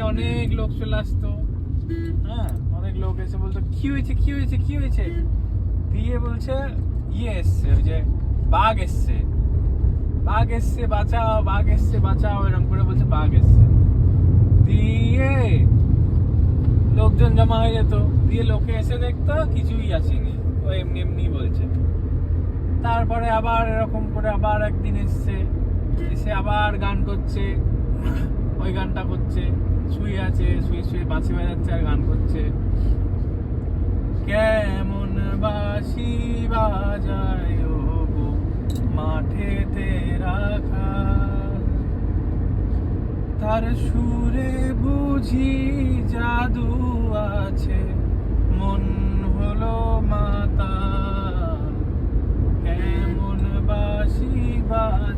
অনেক লোক চলে আসতো। হ্যাঁ, অনেক লোক এসে বলতো কি হয়েছে কি হয়েছে কি হয়েছে, দিয়ে বলছে ইয়ে এসছে, ওই যে বাঘ এসছে, বাঘ এসছে বাঁচাও, বাঘ এসছে বাঁচাও, এরকম করে বলছে বাঘ এসছে। দিয়ে লোকজন জমা হয়ে যেত, দিয়ে লোকে এসে দেখতো কিছুই আসেনি, ও এমনি এমনি বলছে। তারপরে আবার এরকম করে আবার একদিন এসছে, এসে আবার গান করছে, ওই গানটা করছে, শুয়ে আছে, শুয়ে শুয়ে বাঁশি বাজাচ্ছে আর গান করছে, কেমন বাঁশি বাজায় ও গো মাঠেতে রাখা, তার সুরে বুঝি জাদু আছে, মন হলো মাতা, কেমন বাঁশি বাজায়